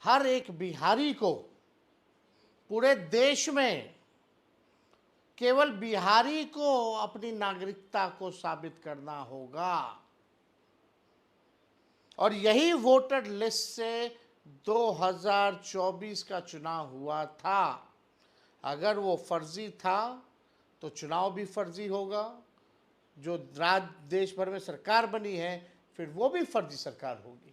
हर एक बिहारी को पूरे देश में केवल बिहारी को अपनी नागरिकता को साबित करना होगा। और यही वोटर लिस्ट से 2024 का चुनाव हुआ था। अगर वो फर्जी था तो चुनाव भी फर्जी होगा। जो देश भर में सरकार बनी है फिर वो भी फर्जी सरकार होगी।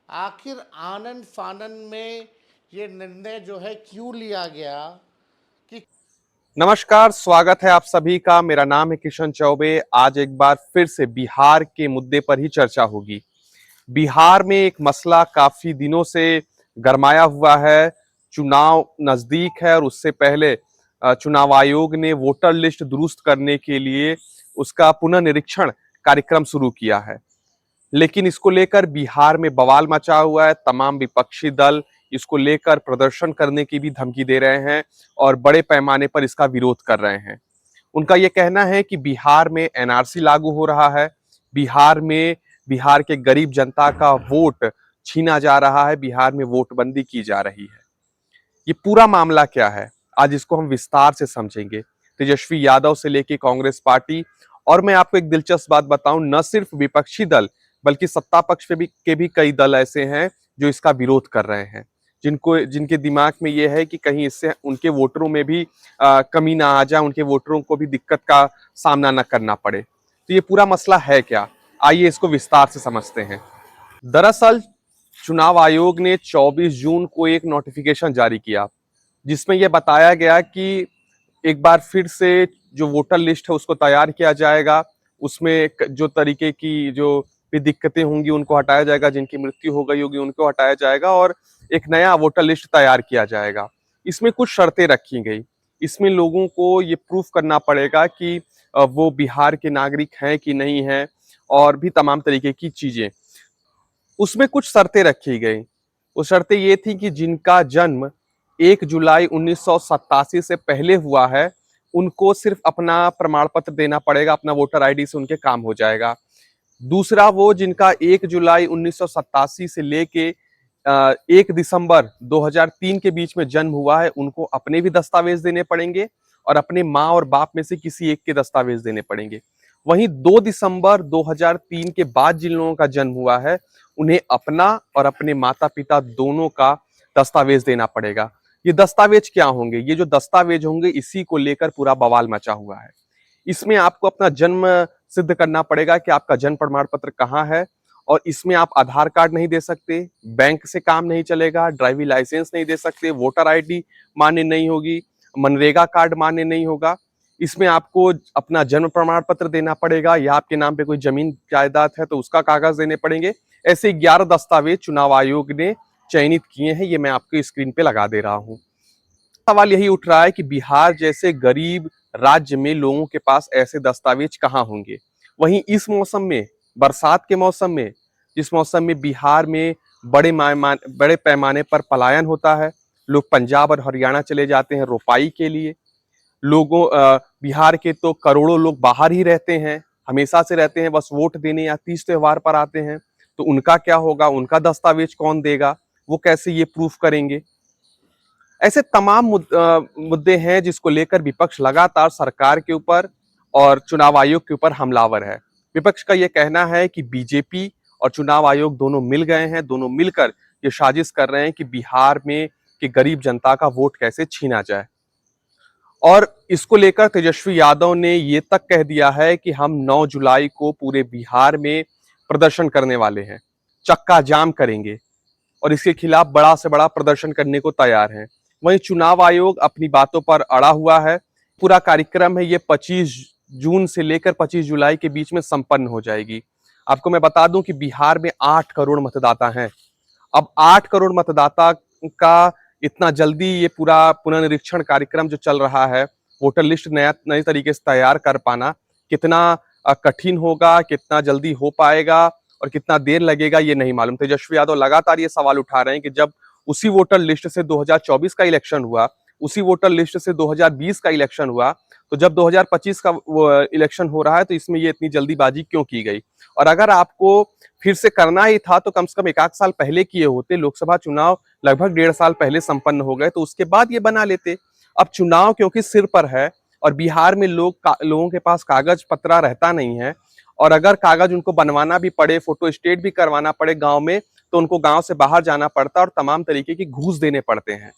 आखिर आनन फानन में ये निर्णय जो है क्यों लिया गया कि नमस्कार, स्वागत है आप सभी का। मेरा नाम है किशन चौबे। आज एक बार फिर से बिहार के मुद्दे पर ही चर्चा होगी। बिहार में एक मसला काफी दिनों से गरमाया हुआ है। चुनाव नजदीक है और उससे पहले चुनाव आयोग ने वोटर लिस्ट दुरुस्त करने के लिए उसका पुनर्निरीक्षण कार्यक्रम शुरू किया है। लेकिन इसको लेकर बिहार में बवाल मचा हुआ है। तमाम विपक्षी दल इसको लेकर प्रदर्शन करने की भी धमकी दे रहे हैं और बड़े पैमाने पर इसका विरोध कर रहे हैं। उनका यह कहना है कि बिहार में एनआरसी लागू हो रहा है, बिहार के गरीब जनता का वोट छीना जा रहा है, बिहार में वोटबंदी की जा रही है। ये पूरा मामला क्या है, आज इसको हम विस्तार से समझेंगे। तेजस्वी यादव से लेके कांग्रेस पार्टी, और मैं आपको एक दिलचस्प बात बताऊं, न सिर्फ विपक्षी दल बल्कि सत्ता पक्ष के भी कई दल ऐसे हैं जो इसका विरोध कर रहे हैं, जिनके दिमाग में यह है कि कहीं इससे उनके वोटरों में भी कमी ना आ जाए, उनके वोटरों को भी दिक्कत का सामना न करना पड़े। तो ये पूरा मसला है क्या, आइए इसको विस्तार से समझते हैं। दरअसल चुनाव आयोग ने 24 जून को एक नोटिफिकेशन जारी किया जिसमें यह बताया गया कि एक बार फिर से जो वोटर लिस्ट है उसको तैयार किया जाएगा। उसमें जो तरीके की जो भी दिक्कतें होंगी उनको हटाया जाएगा, जिनकी मृत्यु हो गई होगी उनको हटाया जाएगा और एक नया वोटर लिस्ट तैयार किया जाएगा। इसमें कुछ शर्तें रखी गई। इसमें लोगों को ये प्रूफ करना पड़ेगा कि वो बिहार के नागरिक हैं कि नहीं है, और भी तमाम तरीके की चीजें। उसमें कुछ शर्तें रखी गई। वो शर्तें ये थी कि जिनका जन्म 1 जुलाई 1987 से पहले हुआ है उनको सिर्फ अपना प्रमाण पत्र देना पड़ेगा, अपना वोटर आईडी से उनके काम हो जाएगा। दूसरा, वो जिनका 1 जुलाई 1987 से लेके 1 दिसंबर 2003 के बीच में जन्म हुआ है उनको अपने भी दस्तावेज देने पड़ेंगे और अपने माँ और बाप में से किसी एक के दस्तावेज देने पड़ेंगे। वहीं 2 दिसंबर 2003 के बाद जिन लोगों का जन्म हुआ है उन्हें अपना और अपने माता पिता दोनों का दस्तावेज देना पड़ेगा। ये दस्तावेज क्या होंगे? ये जो दस्तावेज होंगे इसी को लेकर पूरा बवाल मचा हुआ है। इसमें आपको अपना जन्म सिद्ध करना पड़ेगा कि आपका जन्म प्रमाण पत्र कहाँ है, और इसमें आप आधार कार्ड नहीं दे सकते, बैंक से काम नहीं चलेगा, ड्राइविंग लाइसेंस नहीं दे सकते, वोटर आईडी मान्य नहीं होगी, मनरेगा कार्ड मान्य नहीं होगा। इसमें आपको अपना जन्म प्रमाण पत्र देना पड़ेगा, या आपके नाम पे कोई जमीन जायदाद है तो उसका कागज देने पड़ेंगे। ऐसे 11 दस्तावेज चुनाव आयोग ने चयनित किए हैं, ये मैं आपके स्क्रीन पे लगा दे रहा हूँ। सवाल यही उठ रहा है कि बिहार जैसे गरीब राज्य में लोगों के पास ऐसे दस्तावेज कहाँ होंगे। वहीं इस मौसम में, बरसात के मौसम में, जिस मौसम में बिहार में बड़े पैमाने पर पलायन होता है, लोग पंजाब और हरियाणा चले जाते हैं रोपाई के लिए। बिहार के तो करोड़ों लोग बाहर ही रहते हैं, हमेशा से रहते हैं, बस वोट देने या तीज त्योहार पर आते हैं। तो उनका क्या होगा, उनका दस्तावेज कौन देगा, वो कैसे ये प्रूफ करेंगे? ऐसे तमाम मुद्दे हैं जिसको लेकर विपक्ष लगातार सरकार के ऊपर और चुनाव आयोग के ऊपर हमलावर है। विपक्ष का यह कहना है कि बीजेपी और चुनाव आयोग दोनों मिल गए हैं, दोनों मिलकर ये साजिश कर रहे हैं कि बिहार में कि गरीब जनता का वोट कैसे छीना जाए। और इसको लेकर तेजस्वी यादव ने ये तक कह दिया है कि हम 9 जुलाई को पूरे बिहार में प्रदर्शन करने वाले हैं, चक्का जाम करेंगे और इसके खिलाफ बड़ा से बड़ा प्रदर्शन करने को तैयार हैं। वहीं चुनाव आयोग अपनी बातों पर अड़ा हुआ है। पूरा कार्यक्रम है ये 25 जून से लेकर 25 जुलाई के बीच में संपन्न हो जाएगी। आपको मैं बता दूं कि बिहार में 8 करोड़ मतदाता हैं। अब 8 करोड़ मतदाता का इतना जल्दी ये पूरा पुनर्निरीक्षण कार्यक्रम जो चल रहा है, वोटर लिस्ट नए तरीके से तैयार कर पाना कितना कठिन होगा, कितना जल्दी हो पाएगा और कितना देर लगेगा ये नहीं मालूम। तेजस्वी यादव लगातार ये सवाल उठा रहे हैं कि जब उसी वोटर लिस्ट से 2024 का इलेक्शन हुआ, उसी वोटर लिस्ट से 2020 का इलेक्शन हुआ, तो जब 2025 का इलेक्शन हो रहा है तो इसमें ये इतनी जल्दीबाजी क्यों की गई? और अगर आपको फिर से करना ही था तो कम से कम 1 आध साल पहले किए होते। लोकसभा चुनाव लगभग 1.5 साल पहले संपन्न हो गए, तो उसके बाद ये बना लेते। अब चुनाव क्योंकि सिर पर है और बिहार में लोगों के पास कागज पत्रा रहता नहीं है, और अगर कागज उनको बनवाना भी पड़े, फोटो स्टेट भी करवाना पड़े गांव में, तो उनको गांव से बाहर जाना पड़ता है और तमाम तरीके की घूस देने पड़ते हैं।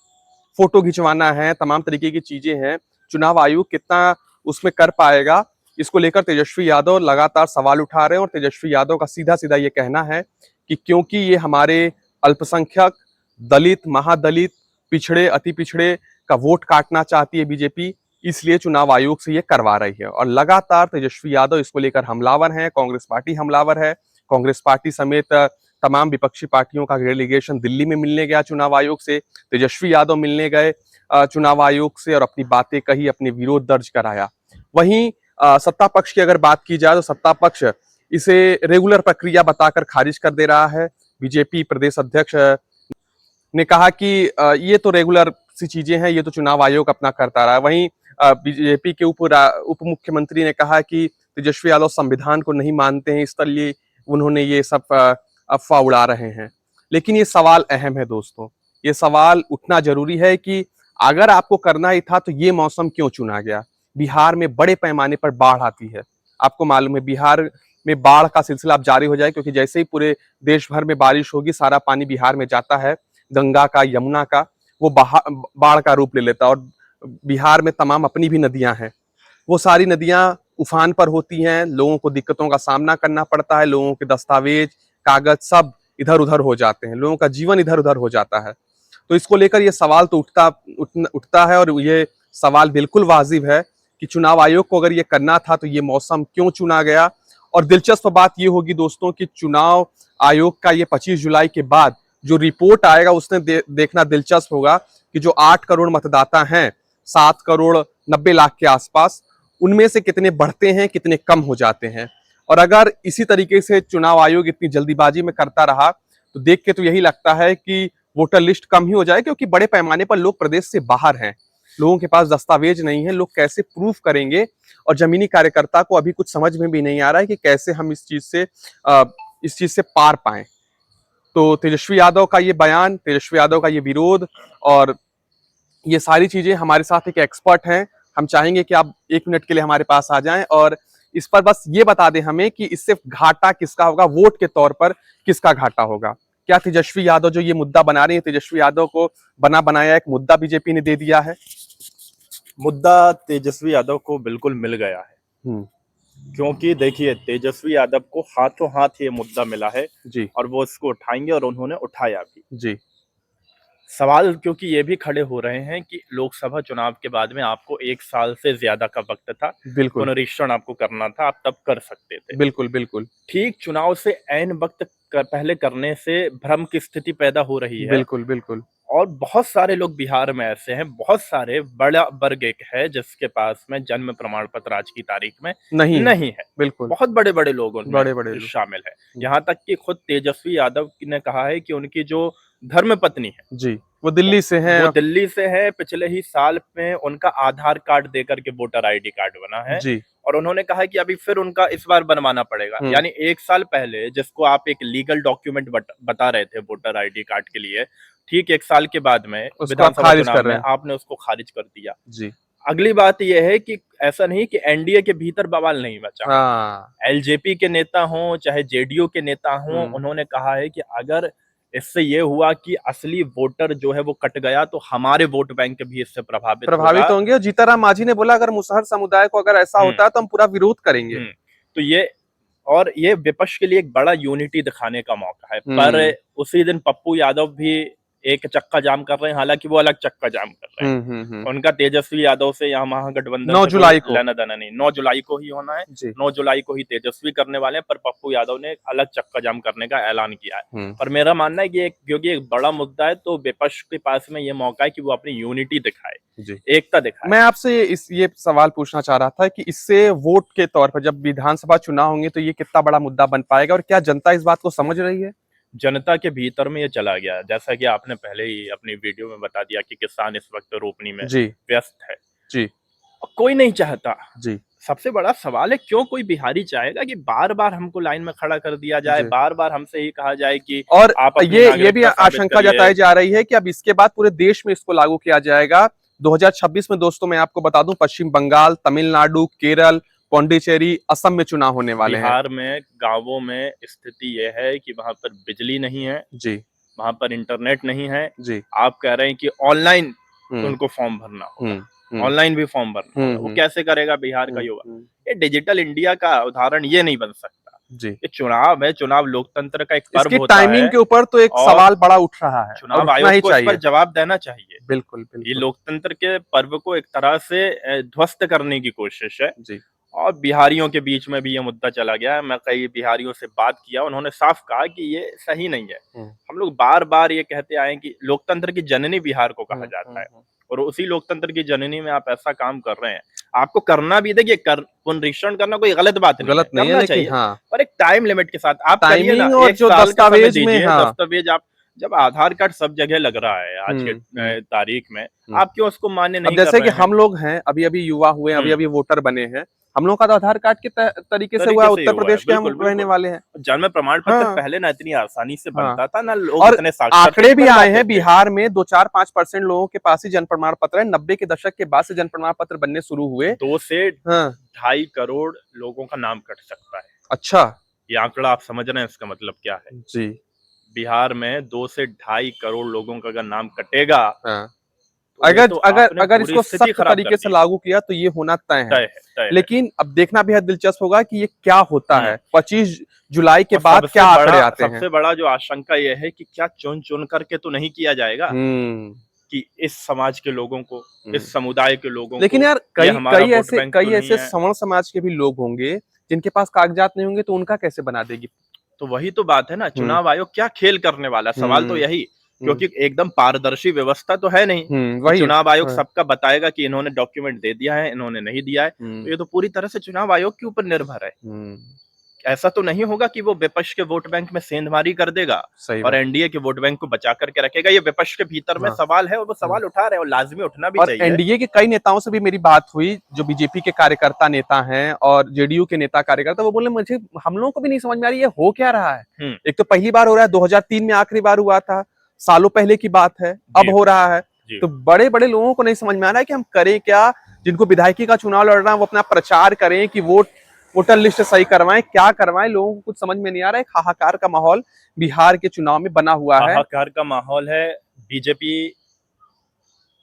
फोटो खिंचवाना है, तमाम तरीके की चीजें हैं। चुनाव आयोग कितना उसमें कर पाएगा, इसको लेकर तेजस्वी यादव लगातार सवाल उठा रहे हैं। और तेजस्वी यादव का सीधा सीधा ये कहना है कि क्योंकि ये हमारे अल्पसंख्यक, दलित, महादलित, पिछड़े, अति पिछड़े का वोट काटना चाहती है बीजेपी, इसलिए चुनाव आयोग से ये करवा रही है। और लगातार तेजस्वी यादव इसको लेकर हमलावर हैं, कांग्रेस पार्टी हमलावर है। कांग्रेस पार्टी समेत तमाम विपक्षी पार्टियों का डेलीगेशन दिल्ली में मिलने गया चुनाव आयोग से। तेजस्वी यादव मिलने गए चुनाव आयोग से और अपनी बातें कही, अपने विरोध दर्ज कराया। वहीं सत्ता पक्ष की अगर बात की जाए तो सत्ता पक्ष इसे रेगुलर प्रक्रिया बताकर खारिज कर दे रहा है। बीजेपी प्रदेश अध्यक्ष ने कहा कि ये तो रेगुलर सी चीजें हैं, ये तो चुनाव आयोग अपना करता रहा है। वहीं बीजेपी के उप मुख्यमंत्री ने कहा कि तेजस्वी यादव संविधान को नहीं मानते हैं, इसलिए उन्होंने ये सब अफवाह उड़ा रहे हैं। लेकिन ये सवाल अहम है दोस्तों, ये सवाल उठना जरूरी है कि अगर आपको करना ही था तो ये मौसम क्यों चुना गया? बिहार में बड़े पैमाने पर बाढ़ आती है, आपको मालूम है। बिहार में बाढ़ का सिलसिला अब जारी हो जाए, क्योंकि जैसे ही पूरे देश भर में बारिश होगी, सारा पानी बिहार में जाता है, गंगा का, यमुना का, वो बाढ़ का रूप ले लेता है। और बिहार में तमाम अपनी भी नदियां हैं, वो सारी नदियां उफान पर होती हैं, लोगों को दिक्कतों का सामना करना पड़ता है, लोगों के दस्तावेज, कागज सब इधर उधर हो जाते हैं, लोगों का जीवन इधर उधर हो जाता है। तो इसको लेकर ये सवाल तो उठता है, और ये सवाल बिल्कुल वाजिब है कि चुनाव आयोग को अगर ये करना था तो ये मौसम क्यों चुना गया। और दिलचस्प बात ये होगी दोस्तों कि चुनाव आयोग का ये 25 जुलाई के बाद जो रिपोर्ट आएगा उसने देखना दिलचस्प होगा कि जो 8 करोड़ मतदाता हैं, 7 करोड़ 90 लाख के आसपास, उनमें से कितने बढ़ते हैं, कितने कम हो जाते हैं। और अगर इसी तरीके से चुनाव आयोग इतनी जल्दीबाजी में करता रहा तो देख के तो यही लगता है कि वोटर लिस्ट कम ही हो जाए, क्योंकि बड़े पैमाने पर लोग प्रदेश से बाहर हैं, लोगों के पास दस्तावेज नहीं है, लोग कैसे प्रूफ करेंगे? और जमीनी कार्यकर्ता को अभी कुछ समझ में भी नहीं आ रहा है कि कैसे हम इस चीज से पार पाएं। तो तेजस्वी यादव का ये बयान, तेजस्वी यादव का ये विरोध और ये सारी चीजें, हमारे साथ एक एक्सपर्ट हैं, हम चाहेंगे कि आप 1 मिनट के लिए हमारे पास आ जाएं और इस पर बस ये बता दें हमें कि इससे घाटा किसका होगा, वोट के तौर पर किसका घाटा होगा। क्या तेजस्वी यादव जो ये मुद्दा बना रही है, तेजस्वी यादव को बना बनाया एक मुद्दा बीजेपी ने दे दिया है? मुद्दा तेजस्वी यादव को बिल्कुल मिल गया है, क्योंकि देखिए तेजस्वी यादव को हाथों हाथ ये मुद्दा मिला है जी, और वो उसको उठाएंगे और उन्होंने उठाया भी। जी, सवाल क्योंकि ये भी खड़े हो रहे हैं कि लोकसभा चुनाव के बाद में आपको 1 साल से ज्यादा का वक्त था, बिल्कुल, पुनरीक्षण आपको करना था, आप तब कर सकते थे। बिल्कुल, बिल्कुल, ठीक चुनाव से ऐन वक्त पहले करने से भ्रम की स्थिति पैदा हो रही है। बिल्कुल, बिल्कुल, और बहुत सारे लोग बिहार में ऐसे हैं, बहुत सारे, बड़ा वर्ग एक है जिसके पास में जन्म प्रमाण पत्र आज की तारीख में नहीं है। बिल्कुल, बहुत बड़े बड़े लोग उनमें बड़े-बड़े लोग। शामिल है। यहाँ तक कि खुद तेजस्वी यादव ने कहा है कि उनकी जो धर्म पत्नी है, जी, वो दिल्ली से हैं। वो दिल्ली से है। पिछले ही साल में उनका आधार कार्ड देकर के वोटर आईडी कार्ड बना है। जी, और उन्होंने कहा है कि अभी फिर उनका इस बार बनवाना पड़ेगा। यानी 1 साल पहले जिसको आप एक लीगल डॉक्यूमेंट बता रहे थे वोटर आईडी कार्ड के लिए, ठीक 1 साल के बाद में विधानसभा चुनाव में आपने उसको खारिज कर दिया। जी, अगली बात यह है कि ऐसा नहीं कि एनडीए के भीतर बवाल नहीं बचा। हाँ, एलजेपी के नेता हों चाहे जेडीयू के नेता हों, उन्होंने कहा है कि अगर इससे ये हुआ कि असली वोटर जो है वो कट गया तो हमारे वोट बैंक भी इससे प्रभावित होंगे। और जीतनराम मांझी ने बोला अगर मुसहर समुदाय को अगर ऐसा होता है तो हम पूरा विरोध करेंगे। तो ये विपक्ष के लिए एक बड़ा यूनिटी दिखाने का मौका है। पर उसी दिन पप्पू यादव भी एक चक्का जाम कर रहे हैं, हालांकि वो अलग चक्का जाम कर रहे हैं। उनका तेजस्वी यादव से यहाँ महागठबंधन 9 जुलाई को लेना देना नहीं, 9 जुलाई को ही होना है। 9 जुलाई को ही तेजस्वी करने वाले हैं, पर पप्पू यादव ने अलग चक्का जाम करने का ऐलान किया है। पर मेरा मानना है कि क्योंकि एक बड़ा मुद्दा है तो विपक्ष के पास में ये मौका है कि वो अपनी यूनिटी दिखाए, एकता दिखाए। मैं आपसे ये सवाल पूछना चाह रहा था कि इससे वोट के तौर पर जब विधानसभा चुनाव होंगे तो ये कितना बड़ा मुद्दा बन पाएगा और क्या जनता इस बात को समझ रही है? जनता के भीतर में ये चला गया, जैसा कि आपने पहले ही अपनी वीडियो में बता दिया कि किसान इस वक्त रोपनी में जी व्यस्त है जी और कोई नहीं चाहता। जी सबसे बड़ा सवाल है, क्यों कोई बिहारी चाहेगा कि बार बार हमको लाइन में खड़ा कर दिया जाए, जी। बार बार हमसे ही कहा जाए कि और आप अपनी ये भी नागरिकता साबित आशंका करिए। जताई जा रही है कि अब इसके बाद पूरे देश में इसको लागू किया जाएगा 2026 में। दोस्तों मैं आपको बता दूं, पश्चिम बंगाल, तमिलनाडु, केरल, पौंडीचेरी, असम में चुनाव होने वाले हैं। बिहार में गांवों में स्थिति यह है कि वहां पर बिजली नहीं है, जी वहां पर इंटरनेट नहीं है। जी आप कह रहे हैं कि ऑनलाइन हम्म उनको फॉर्म भरना होगा, हम्म ऑनलाइन भी फॉर्म भरना होगा। वो कैसे करेगा बिहार का युवा? ये डिजिटल इंडिया का उदाहरण ये नहीं बन सकता। जी। ये चुनाव है, चुनाव लोकतंत्र का एक पर्व इसकी होता टाइमिंग है के ऊपर तो एक और सवाल बड़ा उठ रहा है और चुनाव उठना आयोग ही को इस पर चाहिए। जवाब देना चाहिए। बिल्कुल ये बिल्कुल लोकतंत्र के पर्व को एक तरह से ध्वस्त करने की कोशिश है। जी और बिहारियों के बीच में भी ये मुद्दा चला गया है। मैं कई बिहारियों से बात किया, उन्होंने साफ कहा कि ये सही नहीं है। हम लोग बार बार ये कहते आए कि लोकतंत्र की जननी बिहार को कहा जाता है और उसी लोकतंत्र की जननी में आप ऐसा काम कर रहे हैं। आपको करना भी, देखिए पुनरीक्षण करना कोई गलत बात नहीं गलत है, नहीं है, करना लेकिन चाहिए हाँ और एक टाइम लिमिट के साथ आप करिए ना। टाइमिंग और एक जो साल का समय दस्तावेज में, दीजिए, हाँ दस्तावेज आप जब आधार कार्ड सब जगह लग रहा है आज के तारीख में, आप क्यों उसको मान्य अब नहीं कर जैसे कि रहे हैं? हम लोग हैं, अभी अभी युवा हुए हैं, अभी अभी वोटर बने हैं, हम लोग का तो आधार कार्ड के तरीके से हुआ है। उत्तर प्रदेश के हम बिल्कुल, रहने वाले हैं। जन्म प्रमाण पत्र हाँ पहले ना इतनी आसानी से हाँ बनता था, ना लोग और इतने साक्षर आंकड़े भी आए बनवाते हैं थे। बिहार में 2-4-5% लोगों के पास ही जन्म प्रमाण पत्र है। 90 के दशक के बाद से जन्म प्रमाण पत्र बनने शुरू हुए। 2 से हाँ 2.5 करोड़ लोगों का नाम कट सकता है। अच्छा ये आंकड़ा आप समझ रहे हैं इसका मतलब क्या है? जी बिहार में 2 से 2.5 करोड़ लोगों का अगर नाम कटेगा हाँ तो ये अगर तो अगर आपने अगर पूरी इसको स्थिति सख्त खराब तरीके कर से दी। लागू किया तो ये होना तय है। तय है। लेकिन अब देखना बेहद दिलचस्प होगा कि ये क्या होता है 25 जुलाई के और बाद क्या आंकड़े आते हैं। सबसे बड़ा जो आशंका ये है कि क्या चुन करके तो नहीं किया जाएगा कि इस समाज के लोगों को, इस समुदाय के लोगों लेकिन को, यार ये हमारा वोट बैंक तो कई नहीं ऐसे है। सवर्ण समाज के भी लोग होंगे जिनके पास कागजात नहीं होंगे, तो उनका कैसे बना देगी? तो वही तो बात है ना, चुनाव आयोग क्या खेल करने वाला है? सवाल तो यही, क्योंकि एकदम पारदर्शी व्यवस्था तो है नहीं कि वही चुनाव आयोग सबका बताएगा कि इन्होंने डॉक्यूमेंट दे दिया है, इन्होंने नहीं दिया है। तो ये तो पूरी तरह से चुनाव आयोग के ऊपर निर्भर है। ऐसा तो नहीं होगा कि वो विपक्ष के वोट बैंक में सेंधमारी कर देगा और एनडीए के वोट बैंक को बचा करके रखेगा। ये विपक्ष के भीतर में सवाल है और वो सवाल उठा रहे हैं और लाजमी उठना भी चाहिए। एनडीए के कई नेताओं से भी मेरी बात हुई, जो बीजेपी के कार्यकर्ता नेता हैं और जेडीयू के नेता कार्यकर्ता, वो बोले मुझे, हम लोगों को भी नहीं समझ में आ रही है हो क्या रहा है। एक तो पहली बार हो रहा है, 2003 में आखिरी बार हुआ था, सालों पहले की बात है, अब हो रहा है। तो बड़े बड़े लोगों को नहीं समझ में आ रहा है कि हम करें क्या। जिनको विधायकी का चुनाव लड़ रहा है वो अपना प्रचार करें कि वोटर लिस्ट सही करवाएं, क्या करवाएं, लोगों को कुछ समझ में नहीं आ रहा है। एक हाहाकार का माहौल बिहार के चुनाव में बना हुआ है। हाहाकार का माहौल है। बीजेपी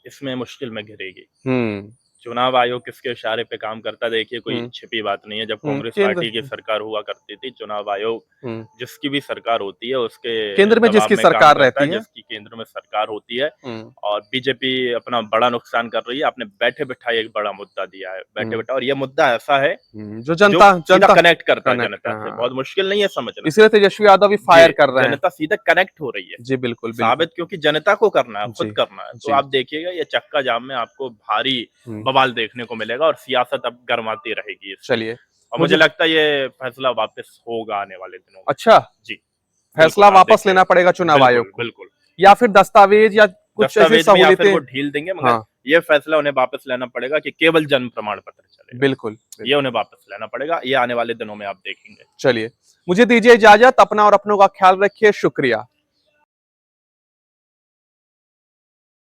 इसमें मुश्किल में घिरेगी। चुनाव आयोग किसके इशारे पे काम करता है, देखिए कोई छिपी बात नहीं है। जब कांग्रेस पार्टी की सरकार हुआ करती थी, चुनाव आयोग जिसकी भी सरकार होती है उसके केंद्र में जिसकी सरकार रहती है, जिसकी केंद्र में सरकार होती है, और बीजेपी अपना बड़ा नुकसान कर रही है। आपने बैठे बिठाए एक बड़ा मुद्दा दिया है, बैठे बिठा, और ये मुद्दा ऐसा है जो जनता कनेक्ट करता है जनता से। बहुत मुश्किल नहीं है समझना, इसलिए तेजस्वी यादव भी फायर कर रहे हैं। जनता सीधा कनेक्ट हो रही है जी बिल्कुल साबित, क्योंकि जनता को करना है, खुद करना है। तो आप देखिएगा ये चक्का जाम में आपको भारी बवाल देखने को मिलेगा और सियासत अब गर्माती रहेगी। चलिए, और मुझे लगता है ये फैसला वापस होगा आने वाले दिनों में। अच्छा जी, फैसला वापस लेना पड़ेगा चुनाव आयोग को, बिल्कुल, या फिर दस्तावेज या कुछ ऐसी सहूलियतें वो ढील देंगे, मगर ये फैसला उन्हें वापस लेना पड़ेगा कि केवल जन्म प्रमाण पत्र चले। बिल्कुल, ये उन्हें वापस लेना पड़ेगा। ये आने वाले दिनों में आप देखेंगे। चलिए, मुझे दीजिए इजाजत। अपना और अपनों का ख्याल रखिए। शुक्रिया।